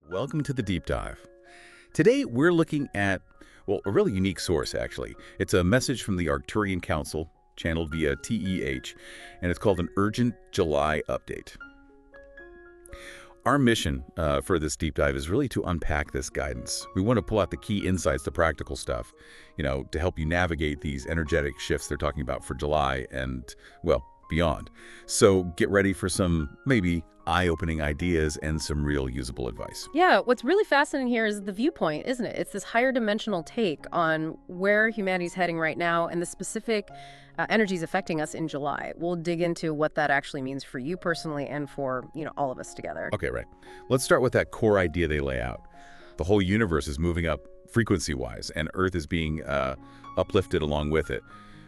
Welcome to the deep dive. Today we're looking at, well, a really unique source actually. It's a message from the Arcturian Council, channeled via TEH, and it's called an Urgent July Update. Our mission for this deep dive is really to unpack this guidance. We want to pull out the key insights, the practical stuff, to help you navigate these energetic shifts they're talking about for July and, well, beyond. So get ready for some maybe eye-opening ideas and some real usable advice. Yeah, what's really fascinating here is the viewpoint, isn't it? It's this higher dimensional take on where humanity's heading right now and the specific energies affecting us in July. We'll dig into what that actually means for you personally and for, all of us together. Okay, right. Let's start with that core idea they lay out. The whole universe is moving up frequency-wise, and Earth is being uplifted along with it.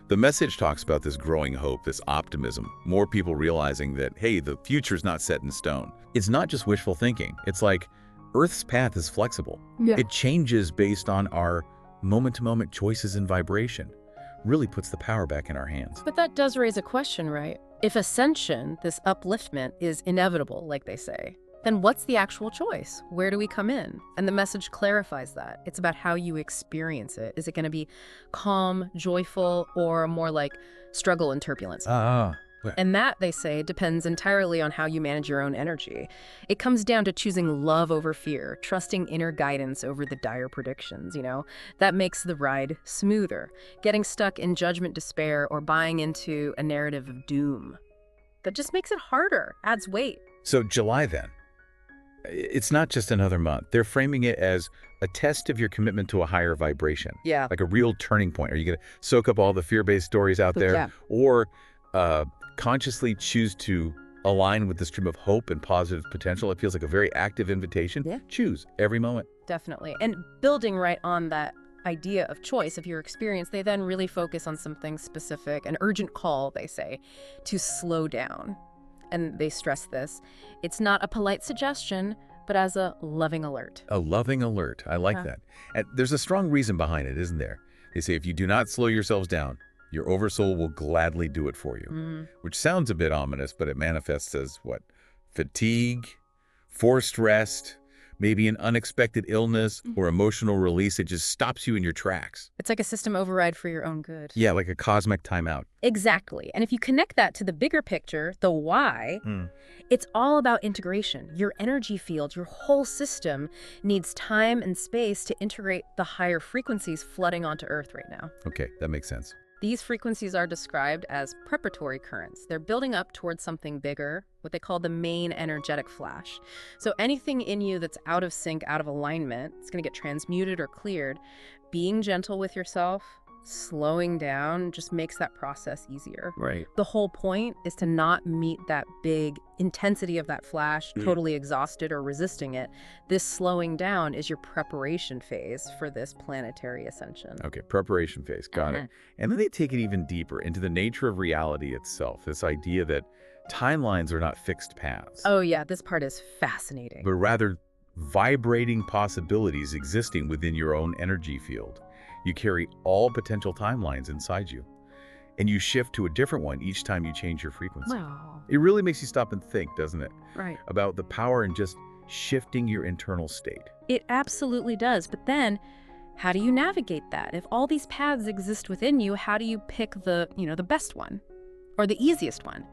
The message talks about this growing hope, this optimism, more people realizing that, hey, the future's not set in stone. It's not just wishful thinking. It's like Earth's path is flexible. Yeah. It changes based on our moment-to-moment choices and vibration. Really puts the power back in our hands. But that does raise a question, right? If ascension, this upliftment, is inevitable, like they say, then what's the actual choice? Where do we come in? And the message clarifies that. It's about how you experience it. Is it going to be calm, joyful, or more like struggle and turbulence? And that, they say, depends entirely on how you manage your own energy. It comes down to choosing love over fear, trusting inner guidance over the dire predictions, That makes the ride smoother. Getting stuck in judgment, despair, or buying into a narrative of doom. That just makes it harder, adds weight. So July then. It's not just another month. They're framing it as a test of your commitment to a higher vibration. Yeah. Like a real turning point. Are you going to soak up all the fear-based stories out there? Yeah. Or consciously choose to align with the stream of hope and positive potential? It feels like a very active invitation. Yeah. Choose every moment. Definitely. And building right on that idea of choice of your experience, they then really focus on something specific, an urgent call, they say, to slow down. And they stress this. It's not a polite suggestion, but as a loving alert. A loving alert. I like that. And there's a strong reason behind it, isn't there? They say if you do not slow yourselves down, your oversoul will gladly do it for you. Which sounds a bit ominous, but it manifests as what? Fatigue, forced rest, maybe an unexpected illness or emotional release. It just stops you in your tracks. It's like a system override for your own good. Yeah, like a cosmic timeout. Exactly. And if you connect that to the bigger picture, the why, it's all about integration. Your energy field, your whole system needs time and space to integrate the higher frequencies flooding onto Earth right now. Okay, that makes sense. These frequencies are described as preparatory currents. They're building up towards something bigger, what they call the main energetic flash. So anything in you that's out of sync, out of alignment, it's going to get transmuted or cleared. Being gentle with yourself, slowing down, just makes that process easier. Right. The whole point is to not meet that big intensity of that flash, totally exhausted or resisting it. This slowing down is your preparation phase for this planetary ascension. Okay, preparation phase. Got it. And then they take it even deeper into the nature of reality itself, this idea that timelines are not fixed paths. Oh yeah, this part is fascinating. But rather vibrating possibilities existing within your own energy field. You carry all potential timelines inside you, and you shift to a different one each time you change your frequency. Wow. It really makes you stop and think, doesn't it? Right. About the power in just shifting your internal state. It absolutely does. But then, how do you navigate that? If all these paths exist within you, how do you pick the best one or the easiest one?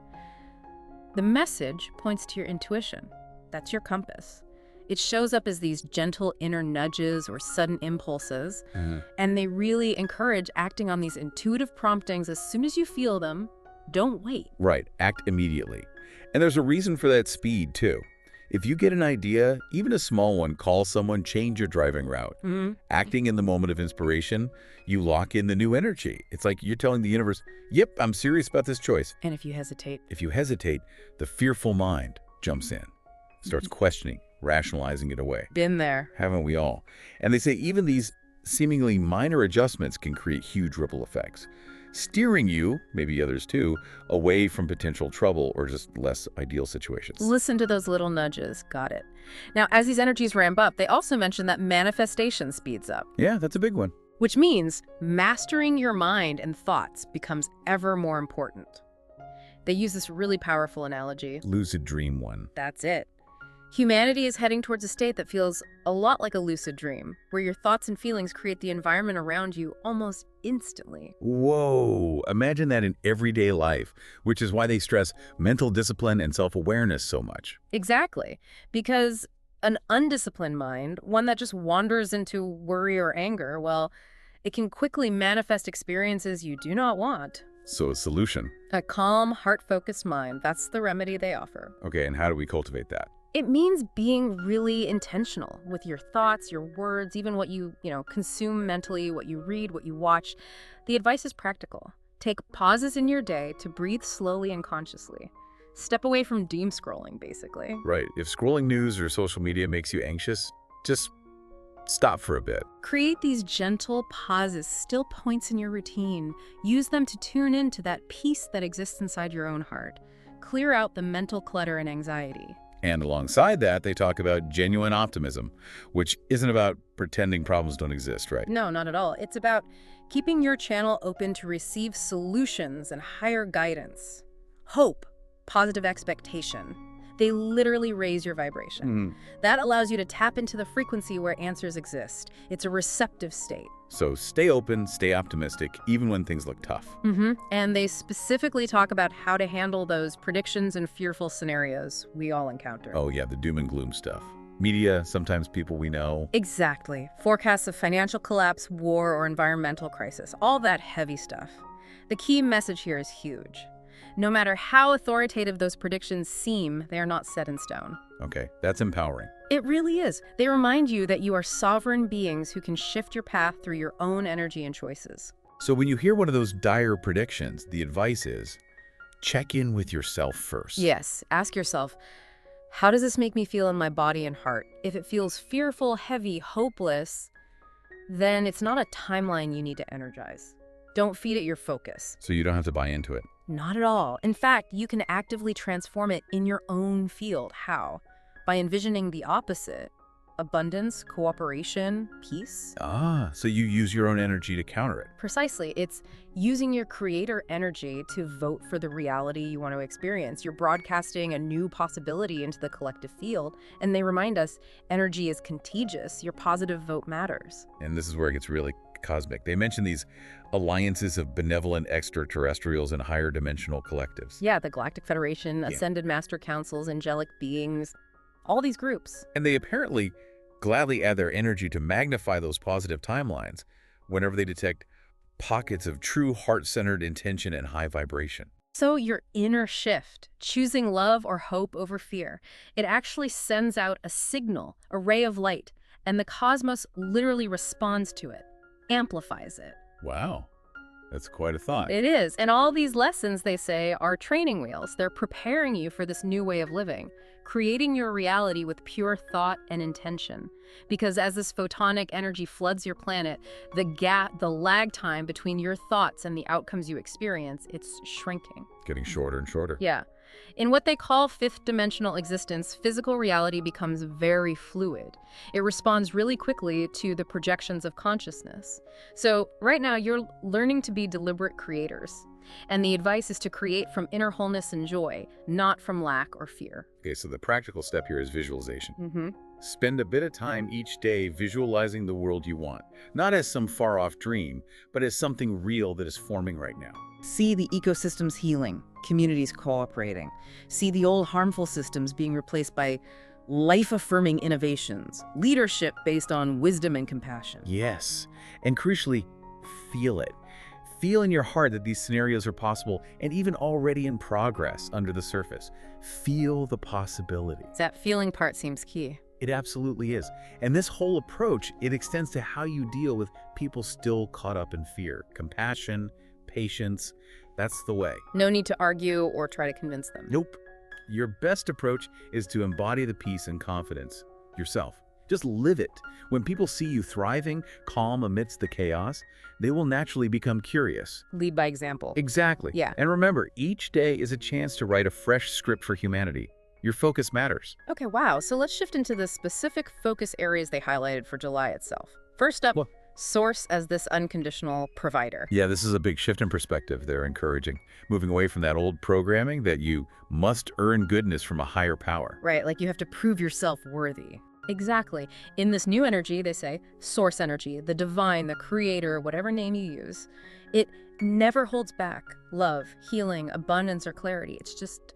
The message points to your intuition. That's your compass. It shows up as these gentle inner nudges or sudden impulses, and they really encourage acting on these intuitive promptings as soon as you feel them. Don't wait. Right. Act immediately. And there's a reason for that speed, too. If you get an idea, even a small one, call someone, change your driving route. Acting in the moment of inspiration, you lock in the new energy. It's like you're telling the universe, yep, I'm serious about this choice. And if you hesitate? If you hesitate, the fearful mind jumps in, starts questioning, rationalizing it away. Been there. Haven't we all? And they say even these seemingly minor adjustments can create huge ripple effects, steering you, maybe others too, away from potential trouble or just less ideal situations. Listen to those little nudges. Got it. Now, as these energies ramp up, they also mention that manifestation speeds up. Yeah, that's a big one. Which means mastering your mind and thoughts becomes ever more important. They use this really powerful analogy. Lucid dream one. That's it. Humanity is heading towards a state that feels a lot like a lucid dream, where your thoughts and feelings create the environment around you almost instantly. Whoa, imagine that in everyday life, which is why they stress mental discipline and self-awareness so much. Exactly. Because an undisciplined mind, one that just wanders into worry or anger, well, it can quickly manifest experiences you do not want. So a solution. A calm, heart-focused mind, that's the remedy they offer. Okay, and how do we cultivate that? It means being really intentional with your thoughts, your words, even what you consume mentally, what you read, what you watch. The advice is practical. Take pauses in your day to breathe slowly and consciously. Step away from doom scrolling, basically. Right. If scrolling news or social media makes you anxious, just stop for a bit. Create these gentle pauses, still points in your routine. Use them to tune into that peace that exists inside your own heart. Clear out the mental clutter and anxiety. And alongside that, they talk about genuine optimism, which isn't about pretending problems don't exist, right? No, not at all. It's about keeping your channel open to receive solutions and higher guidance. Hope, positive expectation. They literally raise your vibration. That allows you to tap into the frequency where answers exist. It's a receptive state. So stay open, stay optimistic, even when things look tough. And they specifically talk about how to handle those predictions and fearful scenarios we all encounter. Oh yeah, the doom and gloom stuff. Media, sometimes people we know. Exactly. Forecasts of financial collapse, war, or environmental crisis. All that heavy stuff. The key message here is huge. No matter how authoritative those predictions seem, they are not set in stone. Okay, that's empowering. It really is. They remind you that you are sovereign beings who can shift your path through your own energy and choices. So when you hear one of those dire predictions, the advice is, check in with yourself first. Yes, ask yourself, how does this make me feel in my body and heart? If it feels fearful, heavy, hopeless, then it's not a timeline you need to energize. Don't feed it your focus. So you don't have to buy into it. Not at all. In fact, you can actively transform it in your own field. How? By envisioning the opposite. Abundance, cooperation, peace. Ah, so you use your own energy to counter it. Precisely. It's using your creator energy to vote for the reality you want to experience. You're broadcasting a new possibility into the collective field, and they remind us energy is contagious. Your positive vote matters. And this is where it gets really cosmic. They mention these alliances of benevolent extraterrestrials and higher dimensional collectives. Yeah, the Galactic Federation, Ascended Master Councils, angelic beings, all these groups. And they apparently gladly add their energy to magnify those positive timelines whenever they detect pockets of true heart-centered intention and high vibration. So your inner shift, choosing love or hope over fear, it actually sends out a signal, a ray of light, and the cosmos literally responds to it, amplifies it. Wow, that's quite a thought. It is. And all these lessons, they say, are training wheels. They're preparing you for this new way of living, creating your reality with pure thought and intention. Because as this photonic energy floods your planet, the lag time between your thoughts and the outcomes you experience, it's shrinking. Getting shorter and shorter. Yeah. In what they call fifth dimensional existence, physical reality becomes very fluid. It responds really quickly to the projections of consciousness. So right now, you're learning to be deliberate creators. And the advice is to create from inner wholeness and joy, not from lack or fear. Okay, so the practical step here is visualization. Spend a bit of time each day visualizing the world you want, not as some far-off dream, but as something real that is forming right now. See the ecosystems healing, communities cooperating. See the old harmful systems being replaced by life-affirming innovations, leadership based on wisdom and compassion. Yes, and crucially, feel it. Feel in your heart that these scenarios are possible and even already in progress under the surface. Feel the possibility. That feeling part seems key. It absolutely is. And this whole approach, it extends to how you deal with people still caught up in fear. Compassion, patience, that's the way. No need to argue or try to convince them. Nope. Your best approach is to embody the peace and confidence yourself. Just live it. When people see you thriving, calm amidst the chaos, they will naturally become curious. Lead by example. Exactly. Yeah. And remember, each day is a chance to write a fresh script for humanity. Your focus matters. Okay, wow. So let's shift into the specific focus areas they highlighted for July itself. First up, Well, Source as this unconditional provider. Yeah, this is a big shift in perspective they're encouraging. Moving away from that old programming that you must earn goodness from a higher power. Right, like you have to prove yourself worthy. Exactly. In this new energy, they say, source energy, the divine, the creator, whatever name you use, it never holds back love, healing, abundance, or clarity. It's just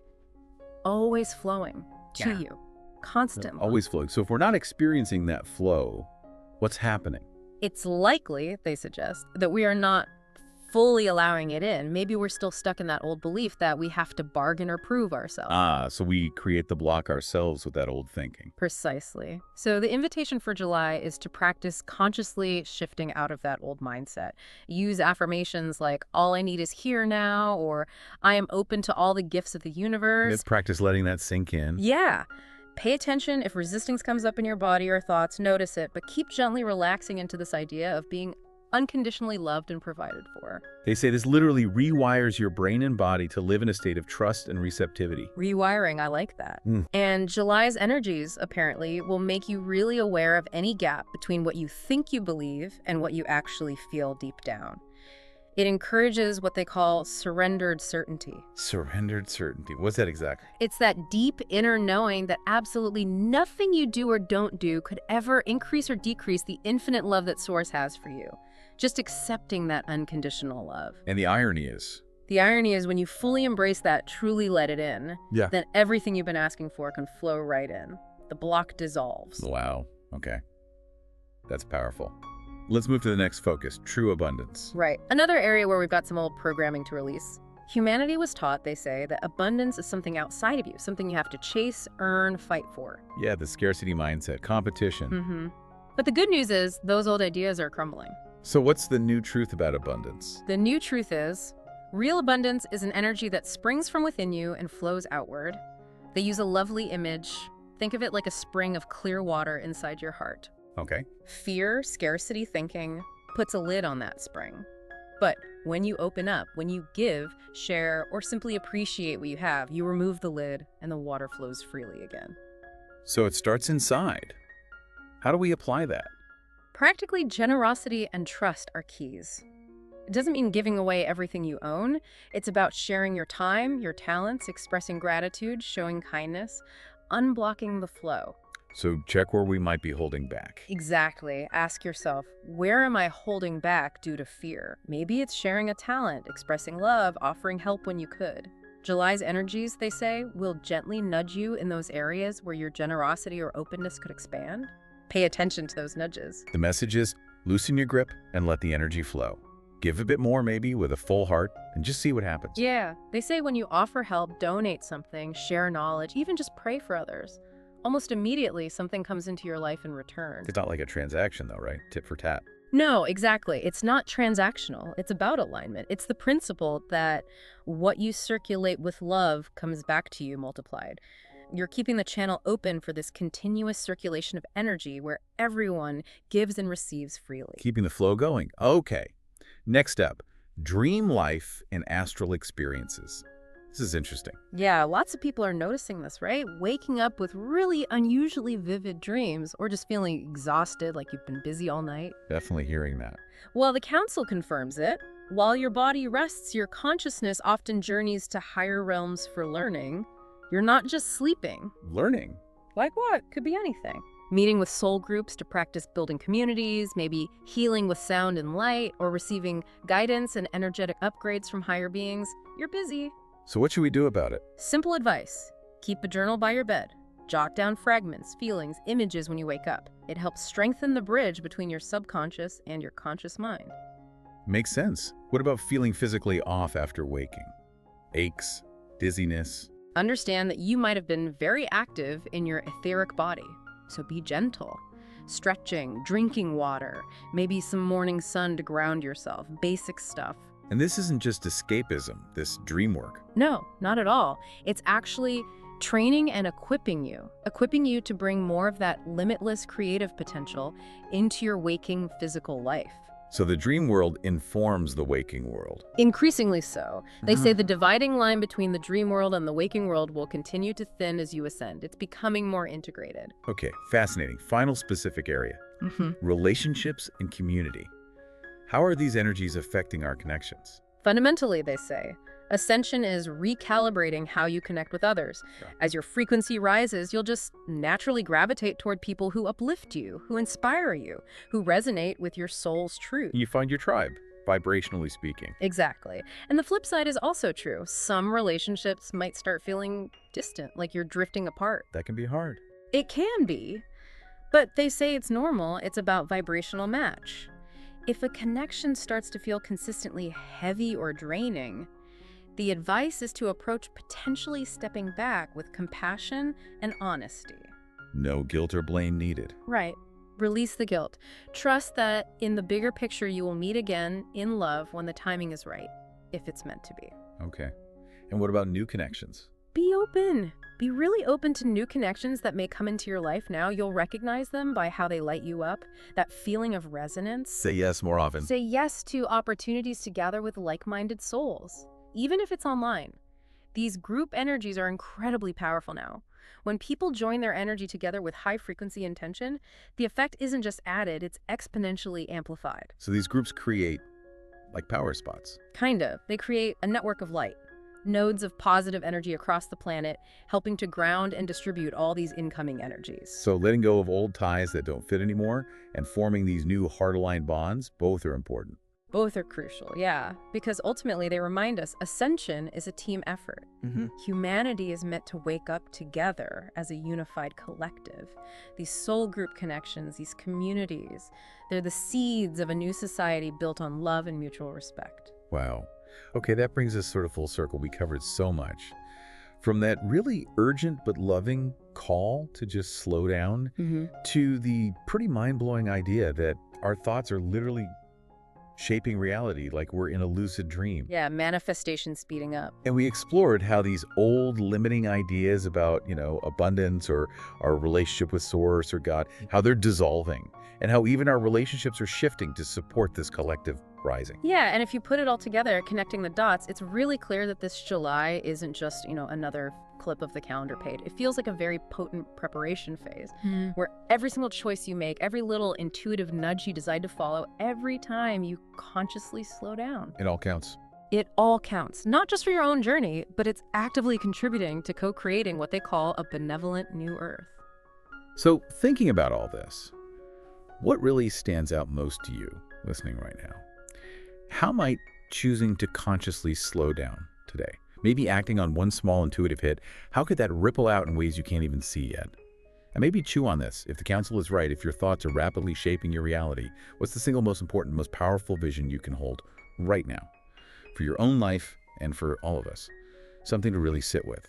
always flowing to you, constantly. Always flowing. So if we're not experiencing that flow, what's happening? It's likely, they suggest, that we are not fully allowing it in. Maybe we're still stuck in that old belief that we have to bargain or prove ourselves. So we create the block ourselves with that old thinking. Precisely. So the invitation for July is to practice consciously shifting out of that old mindset. Use affirmations like, all I need is here now, or I am open to all the gifts of the universe. Practice letting that sink in. Yeah. Pay attention if resistance comes up in your body or thoughts, notice it, but keep gently relaxing into this idea of being unconditionally loved and provided for. They say this literally rewires your brain and body to live in a state of trust and receptivity. Rewiring, I like that. And July's energies, apparently, will make you really aware of any gap between what you think you believe and what you actually feel deep down. It encourages what they call surrendered certainty. Surrendered certainty. What's that exactly? It's that deep inner knowing that absolutely nothing you do or don't do could ever increase or decrease the infinite love that Source has for you. Just accepting that unconditional love. And the irony is? The irony is when you fully embrace that, truly let it in, then everything you've been asking for can flow right in. The block dissolves. Wow. Okay. That's powerful. Let's move to the next focus, true abundance. Right. Another area where we've got some old programming to release. Humanity was taught, they say, that abundance is something outside of you, something you have to chase, earn, fight for. Yeah, the scarcity mindset, competition. But the good news is those old ideas are crumbling. So what's the new truth about abundance? The new truth is, real abundance is an energy that springs from within you and flows outward. They use a lovely image. Think of it like a spring of clear water inside your heart. Okay. Fear, scarcity thinking puts a lid on that spring. But when you open up, when you give, share, or simply appreciate what you have, you remove the lid and the water flows freely again. So it starts inside. How do we apply that? Practically, generosity and trust are keys. It doesn't mean giving away everything you own. It's about sharing your time, your talents, expressing gratitude, showing kindness, unblocking the flow. So check where we might be holding back. Exactly. Ask yourself, where am I holding back due to fear? Maybe it's sharing a talent, expressing love, offering help when you could. July's energies, they say, will gently nudge you in those areas where your generosity or openness could expand. Pay attention to those nudges. The message is, loosen your grip and let the energy flow. Give a bit more maybe with a full heart and just see what happens. Yeah. They say when you offer help, donate something, share knowledge, even just pray for others. Almost immediately, something comes into your life in return. It's not like a transaction though, right? Tit for tat. No, exactly. It's not transactional. It's about alignment. It's the principle that what you circulate with love comes back to you multiplied. You're keeping the channel open for this continuous circulation of energy where everyone gives and receives freely. Keeping the flow going. Okay. Next up, dream life and astral experiences. This is interesting. Yeah, lots of people are noticing this, right? Waking up with really unusually vivid dreams or just feeling exhausted like you've been busy all night. Definitely hearing that. Well, the council confirms it. While your body rests, your consciousness often journeys to higher realms for learning. You're not just sleeping. Learning? Like what? Could be anything. Meeting with soul groups to practice building communities, maybe healing with sound and light, or receiving guidance and energetic upgrades from higher beings. You're busy. So what should we do about it? Simple advice. Keep a journal by your bed. Jot down fragments, feelings, images when you wake up. It helps strengthen the bridge between your subconscious and your conscious mind. Makes sense. What about feeling physically off after waking? Aches, dizziness? Understand that you might have been very active in your etheric body, so be gentle. Stretching, drinking water, maybe some morning sun to ground yourself, basic stuff. And this isn't just escapism, this dream work. No, not at all. It's actually training and equipping you to bring more of that limitless creative potential into your waking physical life. So the dream world informs the waking world. Increasingly so. They say the dividing line between the dream world and the waking world will continue to thin as you ascend. It's becoming more integrated. Okay, fascinating. Final specific area, Relationships and community. How are these energies affecting our connections? Fundamentally, they say, ascension is recalibrating how you connect with others. Right. As your frequency rises, you'll just naturally gravitate toward people who uplift you, who inspire you, who resonate with your soul's truth. You find your tribe, vibrationally speaking. Exactly. And the flip side is also true. Some relationships might start feeling distant, like you're drifting apart. That can be hard. It can be, but they say it's normal. It's about vibrational match. If a connection starts to feel consistently heavy or draining, the advice is to approach potentially stepping back with compassion and honesty. No guilt or blame needed. Right. Release the guilt. Trust that in the bigger picture you will meet again in love when the timing is right, if it's meant to be. Okay. And what about new connections? Be open. Be really open to new connections that may come into your life now. You'll recognize them by how they light you up, that feeling of resonance. Say yes more often. Say yes to opportunities to gather with like-minded souls, even if it's online. These group energies are incredibly powerful now. When people join their energy together with high-frequency intention, the effect isn't just added, it's exponentially amplified. So these groups create, like power spots. Kind of. They create a network of light. Nodes of positive energy across the planet, helping to ground and distribute all these incoming energies. So letting go of old ties that don't fit anymore and forming these new heart-aligned bonds, both are important. Both are crucial, yeah, because ultimately they remind us ascension is a team effort. Humanity is meant to wake up together as a unified collective. These soul group connections, these communities, they're the seeds of a new society built on love and mutual respect. Wow. Okay, that brings us sort of full circle. We covered so much. From that really urgent but loving call to just slow down to the pretty mind-blowing idea that our thoughts are literally shaping reality like we're in a lucid dream. Yeah, manifestation speeding up. And we explored how these old limiting ideas about, abundance or our relationship with Source or God, how they're dissolving and how even our relationships are shifting to support this collective rising. Yeah, and if you put it all together, connecting the dots, it's really clear that this July isn't just, another clip of the calendar page. It feels like a very potent preparation phase where every single choice you make, every little intuitive nudge you decide to follow, every time you consciously slow down. It all counts. It all counts, not just for your own journey, but it's actively contributing to co-creating what they call a benevolent new Earth. So thinking about all this, what really stands out most to you listening right now? How might choosing to consciously slow down today, maybe acting on one small intuitive hit, how could that ripple out in ways you can't even see yet? And maybe chew on this. If the council is right, if your thoughts are rapidly shaping your reality, what's the single most important, most powerful vision you can hold right now for your own life and for all of us? Something to really sit with.